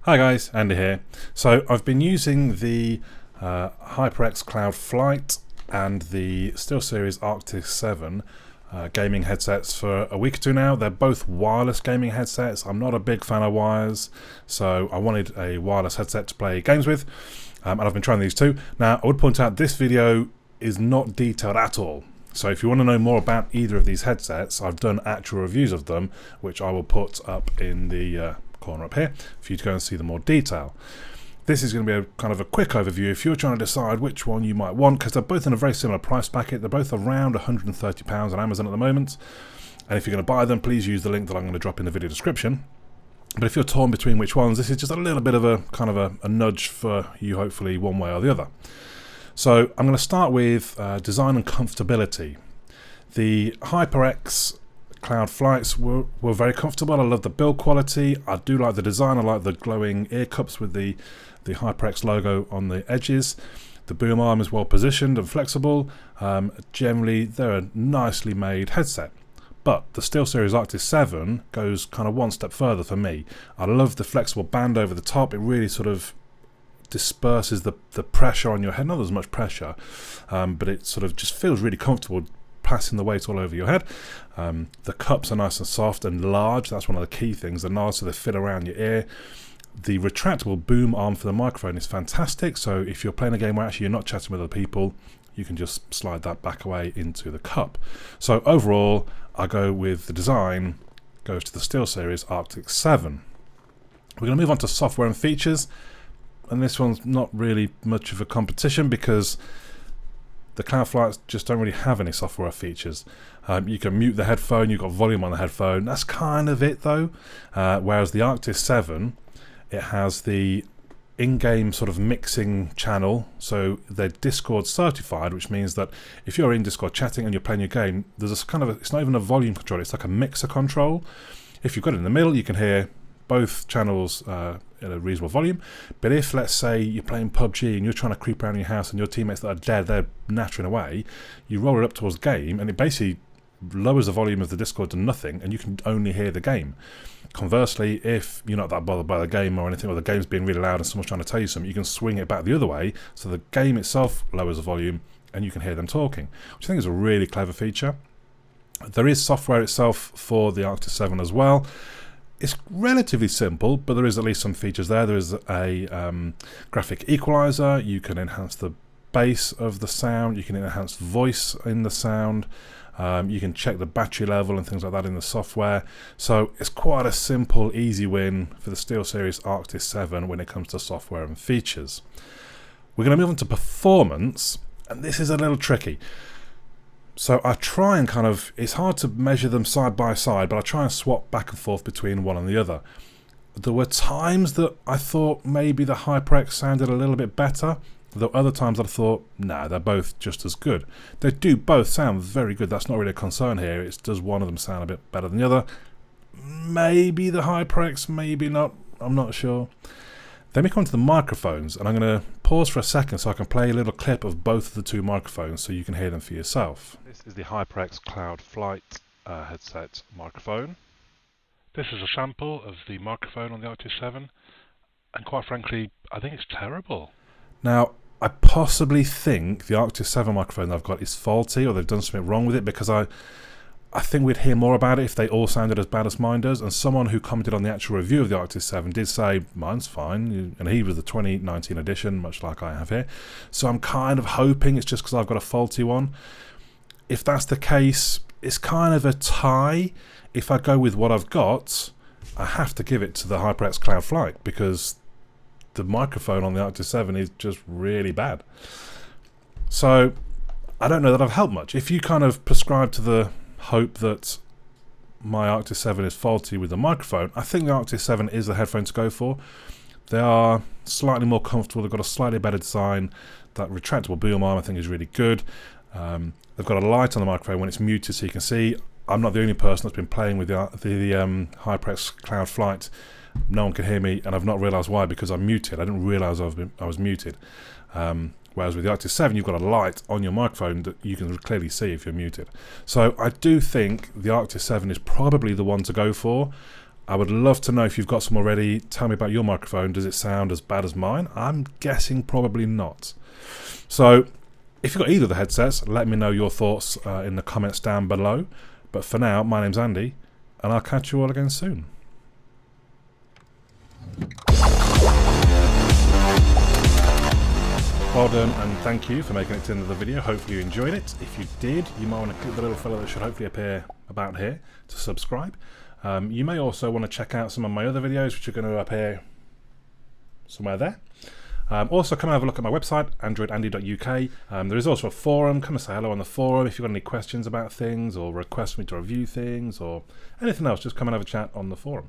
Hi guys, Andy here. So I've been using the HyperX Cloud Flight and the Steelseries Arctis 7 gaming headsets for a week or two now. They're both wireless gaming headsets. I'm not a big fan of wires, so I wanted a wireless headset to play games with, and I've been trying these too. Now I would point out this video is not detailed at all. So if you want to know more about either of these headsets, I've done actual reviews of them, which I will put up in the corner up here for you to go and see the more detail. This is going to be a kind of a quick overview if you're trying to decide which one you might want, because they're both in a very similar price bracket. They're both around £130 on Amazon at the moment, and if you're going to buy them, please use the link that I'm going to drop in the video description. But if you're torn between which ones, this is just a little bit of a kind of a nudge for you, hopefully one way or the other. So I'm going to start with design and comfortability. The HyperX Cloud Flights were very comfortable. I love the build quality. I do like the design. I like the glowing ear cups with the HyperX logo on the edges. The boom arm is well positioned and flexible. Generally, they're a nicely made headset. But the SteelSeries Arctis 7 goes kind of one step further for me. I love the flexible band over the top. It really sort of disperses the pressure on your head. Not there's much pressure, but it sort of just feels really comfortable passing the weight all over your head. The cups are nice and soft and large. That's one of the key things. They're large so they fit around your ear. The retractable boom arm for the microphone is fantastic, so if you're playing a game where actually you're not chatting with other people, you can just slide that back away into the cup. So overall, I go with the design goes to the SteelSeries Arctis 7. We're going to move on to software and features, and this one's not really much of a competition because the Cloud Flights just don't really have any software features. You can mute the headphone, you've got volume on the headphone, that's kind of it though. Whereas the Arctis 7, it has the in-game sort of mixing channel, so they're Discord certified, which means that if you're in Discord chatting and you're playing your game, there's a kind of it's not even a volume control, it's like a mixer control. If you've got it in the middle, you can hear both channels at a reasonable volume. But if, let's say, you're playing PUBG and you're trying to creep around your house and your teammates that are dead, they're nattering away, you roll it up towards game and it basically lowers the volume of the Discord to nothing and you can only hear the game. Conversely, if you're not that bothered by the game or anything, or the game's being really loud and someone's trying to tell you something, you can swing it back the other way so the game itself lowers the volume and you can hear them talking, which I think is a really clever feature. There is software itself for the Arctis 7 as well. It's relatively simple, but there is at least some features there. There is a graphic equalizer. You can enhance the bass of the sound. You can enhance voice in the sound. You can check the battery level and things like that in the software. So it's quite a simple, easy win for the SteelSeries Arctis 7 when it comes to software and features. We're going to move on to performance, and this is a little tricky. So I try and kind of, it's hard to measure them side by side, but I try and swap back and forth between one and the other. There were times that I thought maybe the HyperX sounded a little bit better, though other times I thought, nah, they're both just as good. They do both sound very good, that's not really a concern here, it's does one of them sound a bit better than the other. Maybe the HyperX, maybe not, I'm not sure. Then we come to the microphones, and I'm going to pause for a second so I can play a little clip of both of the two microphones so you can hear them for yourself. This is the HyperX Cloud Flight headset microphone. This is a sample of the microphone on the Arctis 7, and quite frankly, I think it's terrible. Now, I possibly think the Arctis 7 microphone that I've got is faulty, or they've done something wrong with it, because I think we'd hear more about it if they all sounded as bad as mine does. And someone who commented on the actual review of the Arctis 7 did say, mine's fine. And he was the 2019 edition, much like I have here. So I'm kind of hoping it's just because I've got a faulty one. If that's the case, it's kind of a tie. If I go with what I've got, I have to give it to the HyperX Cloud Flight because the microphone on the Arctis 7 is just really bad. So I don't know that I've helped much. If you kind of prescribe to the hope that my Arctis 7 is faulty with the microphone, I think the Arctis 7 is the headphone to go for. They are slightly more comfortable, they've got a slightly better design. That retractable boom arm I think is really good. They've got a light on the microphone when it's muted so you can see. I'm not the only person that's been playing with the HyperX Cloud Flight. No one can hear me and I've not realised why, because I'm muted. I didn't realise I was muted. Whereas with the Arctis 7, you've got a light on your microphone that you can clearly see if you're muted. So I do think the Arctis 7 is probably the one to go for. I would love to know if you've got some already. Tell me about your microphone. Does it sound as bad as mine? I'm guessing probably not. So if you've got either of the headsets, let me know your thoughts in the comments down below. But for now, my name's Andy, and I'll catch you all again soon. Well done, and thank you for making it to the end of the video. Hopefully you enjoyed it. If you did, you might want to click the little fellow that should hopefully appear about here to subscribe. You may also want to check out some of my other videos, which are going to appear somewhere there. Also, come and have a look at my website, androidandy.uk. There is also a forum. Come and say hello on the forum if you've got any questions about things, or request me to review things, or anything else. Just come and have a chat on the forum.